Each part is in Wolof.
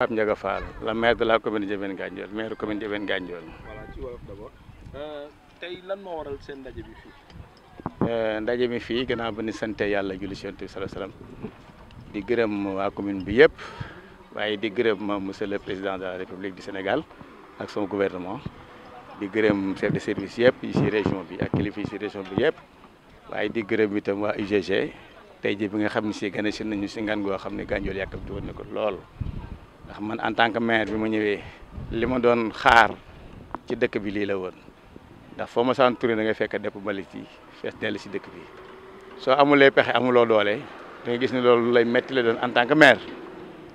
Pape Ndiaga Fall, la maire de la commune de Ndiébène Gandiol, maire commune de Ndiébène Gandiol. Voilà ci wolof d'abord tey lan moo waral seen ndaje bi fii. ndaje mi fii gannaaw ba ni sante yàlla julli ci Yonent bi sallallahu alayhi wasallam di gërëm waa commune bi yëpp waaye di gërëm monsieur le président de la République du Sénégal ak son gouvernement di gërëm chef de service yëpp yi ci région bi ak kilifa yi ci région bi yëpp waaye di gërëm itam waa UGG tey jii bi nga xam ne si gën a si nañu si ngan goo xam ne Gandiol yàkkamti woon na ko lool. ndax man en tant que maire bi ma ñëwee li ma doon xaar ci dëkk bi lii la woon ndax foo ma saan tourné da ngay fekk depp mbalit yi fees dell si dëkk bi soo amulee pexe amuloo doole da nga gis ne loolu lay metti la doon en tant que maire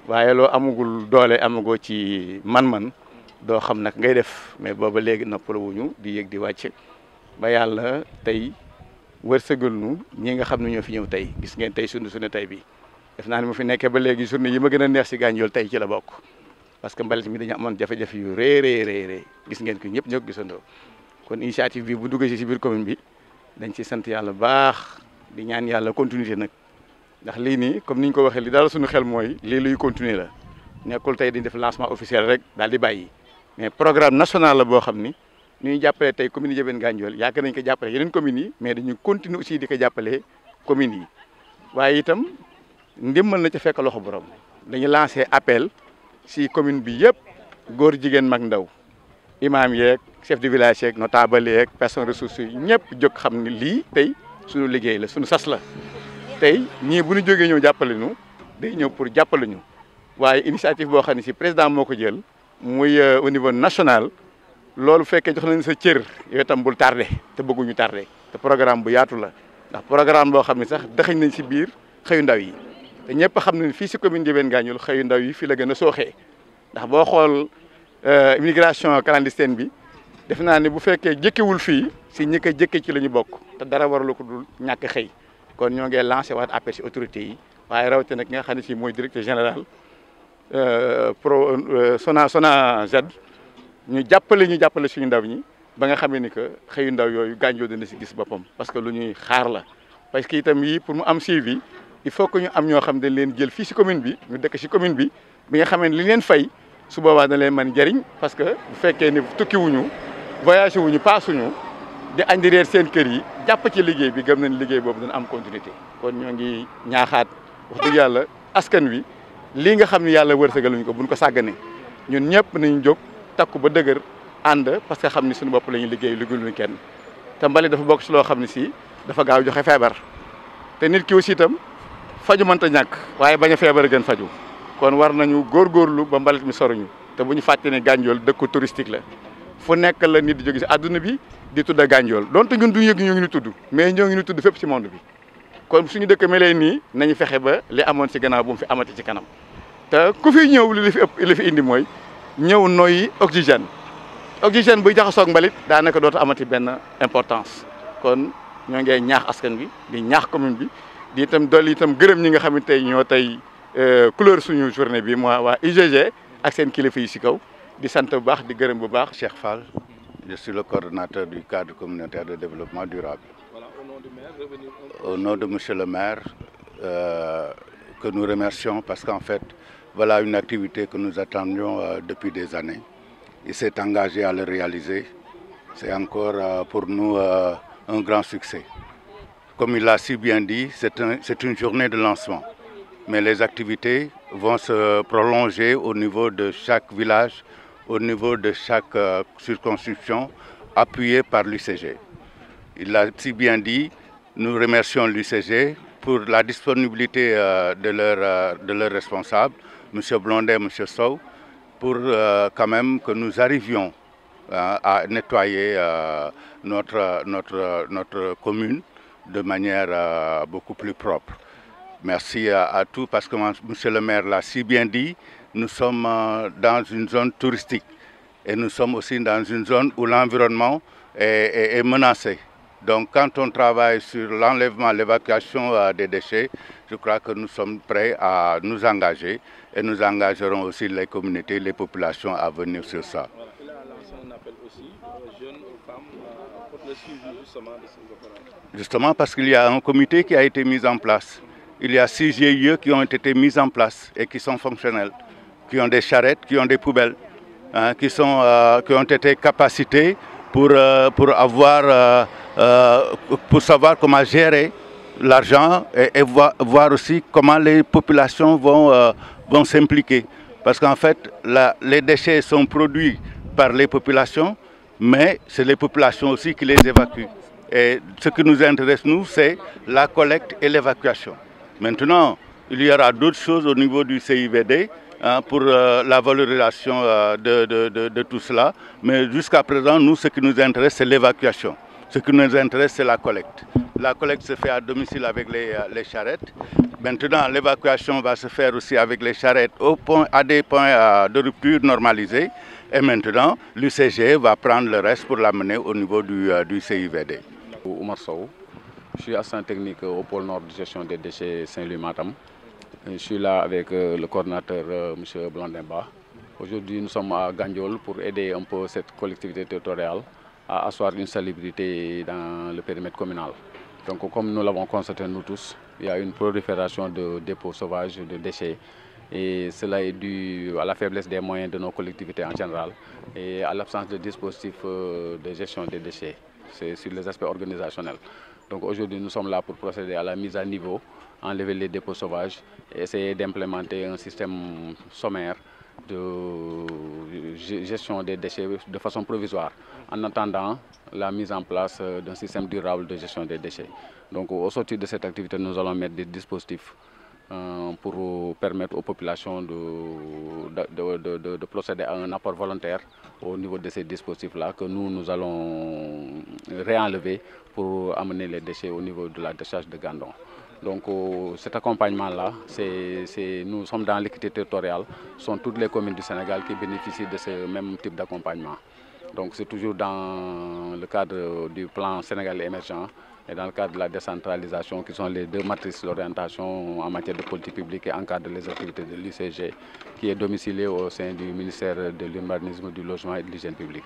waaye loo amugul doole amagoo ci man-man doo xam nag ngay def mais booba léegi noppaluwuñu di yëg di wàcc ba yàlla tey wërsëgal nu ñi nga xam ne ñoo fi ñëw tey gis ngeen tey sunu tey bi def naa ne mu fi nekkee ba léegi journée yi ma gën a neex si Gandiol tey ci la bokk parce que mbalit mi dañu amoon jafe-jafe yu rëy gis ngeen ko ñëpp ñoo ko gisandoo kon initiative bi bu duggee si biir commune bi dañ ci sant yàlla baax di ñaan yàlla continuité nag ndax lii nii comme ni ñu ko waxee li daal suñu xel mooy lii luy continuer la nekkul tey dañ def lancement officiel rek daal di bàyyi mais programme national la boo xam ni ñuy jàppale tey commune yi Ndiébène Gandiol yàgg nañ ko jàppale yeneen communes yi mais dañu continuer aussi di ko jàppale communes yi waaye itam ndimbal na ca fekk loxo borom dañu lancé appel si commune bi yëpp góor jigéen mag ndaw imam yeeg chef de village yeeg notable yeeg personnes ressources yi ñëpp jóg xam ne lii tey suñu liggéey la suñu sas la tey ñii bu ñu jógee ñëw jàppale ñu day ñëw pour jàppale ñu waaye initiative boo xam ne si président moo ko jël muy au niveau national loolu fekkee jox nañ sa cër yow itam bul tardé te bëgguñu tardé te programme bu yaatu la ndax programme boo xam ne sax dëxëñ nañ si biir xëyu ndaw yi te ñëpp xam ne fii si commune Ndiébène Gandiol xëyu ndaw yi fii la gën a sooxee ndax boo xool immigration clandestine bi def naa ne bu fekkee jëkkewul fii si ñi ko jëkke ci la ñu bokk te dara waralu ko dul ñàkk xëy kon ñoo ngi lancé waat appel si autorités yi waaye rawatina ki nga xam ne si mooy directeur général SONAGED ñu jàppale suñu ndaw ñi ba nga xamee ni que xëyu ndaw yooyu Gandiol dina si gis boppam parce que lu ñuy xaar la parce que itam yii pour mu am suivi il faut que ñu am ñoo xam dañ leen jël fii si commune bi ñu dëkk si commune bi nga xamee ne li leen fay su boobaa da leen mën jëriñ parce que bu fekkee ni tukki wuñu voyagé wuñu paasuñu di andi reer seen kër yi jàpp ci liggéey bi gëm nañ liggéey boobu dana am continuité kon ñoo ngi ñaaxaat wax dëgg yàlla askan wi lii nga xam ne yàlla wërsëgaluñ ko buñ ko sàggane ñun ñëpp nañ jóg takku ba dëgër ànd parce que xam ni suñu bopp la ñuy liggéey liggéeyuñ kenn te mbali dafa bokk si loo xam ne si dafa gaaw joxe feebar te nit ki aussi itam faju mënta ñàkk waaye bañ a feebar gën faju kon war nañu góorgóorlu ba mbalit mi soruñu te bu ñu fàtte ne Gandiol dëkku touristique la fu nekk la nit di jóge si àdduna bi di tudd Gandiol donte ñun duñu yëg ñoo ngi ñu tudd mais ñoo ngi ñu tudd fépp si monde bi kon suñu dëkk melee nii nañu fexe ba li amoon si gannaaw bu mu fi amati ci kanam te ku fi ñëw li fi indi mooy ñëw noyyi oxygène buy jaxasoog mbalit daanaka dootu amati benn importance kon ñoo ngi ñaax askan bi di ñaax commune bi di itam dolli itam gërëm ñi nga xam ne tey ñoo tey couleur suñu journée bi moi waa UGG ak seen kilifa yi si kaw di sant bu baax di gërëm bu baax. Cheikh Fall, je suis le coordonnateur du cadre communautaire de développement durable. Voilà, au nom du maire, revenir... Au nom de monsieur le maire, que nous remercions parce qu'en fait, voilà une activité que nous attendions depuis des années. Il s'est engagé à le réaliser. C'est encore pour nous un grand succès. Comme il l'a si bien dit, c'est une journée de lancement. Mais les activités vont se prolonger au niveau de chaque village, au niveau de chaque circonscription, appuyée par l'UCG. Il l'a si bien dit, nous remercions l'UCG pour la disponibilité de leurs responsables, M. Blondet et M. Sow, pour quand même que nous arrivions à nettoyer notre commune de manière beaucoup plus propre. Merci à tous parce que monsieur le maire l'a si bien dit, nous sommes dans une zone touristique et nous sommes aussi dans une zone où l'environnement est menacé. Donc quand on travaille sur l'enlèvement, l'évacuation des déchets, je crois que nous sommes prêts à nous engager et nous engagerons aussi les communautés, les populations à venir sur ça. Voilà, il a lancé un appel aussi aux jeunes, aux femmes pour le suivi justement de ces opérations. Justement parce qu'il y a un comité qui a été mis en place. Il y a 6 GIE qui ont été mis en place et qui sont fonctionnels. qui ont des charrettes, qui ont des poubelles, hein, qui ont été capacités pour savoir comment gérer l'argent et voir aussi comment les populations vont s'impliquer. Parce qu'en fait, les déchets sont produits par les populations, mais c'est les populations aussi qui les évacuent. Et ce qui nous intéresse, nous, c'est la collecte et l'évacuation. Maintenant, il y aura d'autres choses au niveau du CIVD hein, pour la valorisation de tout cela. Mais jusqu'à présent, nous, ce qui nous intéresse, c'est l'évacuation. Ce qui nous intéresse, c'est la collecte. La collecte se fait à domicile avec les charrettes. Maintenant, l'évacuation va se faire aussi avec les charrettes à des points de rupture normalisés. Et maintenant, l'UCG va prendre le reste pour l'amener au niveau du CIVD. Oumar Sow, je suis assistant technique au pôle nord de gestion des déchets Saint-Louis-Matam. Je suis là avec le coordinateur M. Blandimba. Aujourd'hui, nous sommes à Gandiol pour aider un peu cette collectivité territoriale à asseoir une salubrité dans le périmètre communal. Donc, comme nous l'avons constaté nous tous, il y a une prolifération de dépôts sauvages de déchets. Et cela est dû à la faiblesse des moyens de nos collectivités en général et à l'absence de dispositifs de gestion des déchets. C'est sur les aspects organisationnels. Donc aujourd'hui, nous sommes là pour procéder à la mise à niveau, enlever les dépôts sauvages et essayer d'implémenter un système sommaire de gestion des déchets de façon provisoire, en attendant la mise en place d'un système durable de gestion des déchets. Donc au sortir de cette activité, nous allons mettre des dispositifs pour permettre aux populations de procéder à un apport volontaire au niveau de ces dispositifs-là que nous allons réenlever pour amener les déchets au niveau de la décharge de Gandon. Donc cet accompagnement-là, nous sommes dans l'équité territoriale, ce sont toutes les communes du Sénégal qui bénéficient de ce même type d'accompagnement. Donc c'est toujours dans le cadre du plan Sénégal émergent et dans le cadre de la décentralisation qui sont les deux matrices d'orientation en matière de politique publique et encadrent les activités de l'UCG qui est domicilié au sein du ministère de l'Urbanisme, du Logement et de l'Hygiène publique.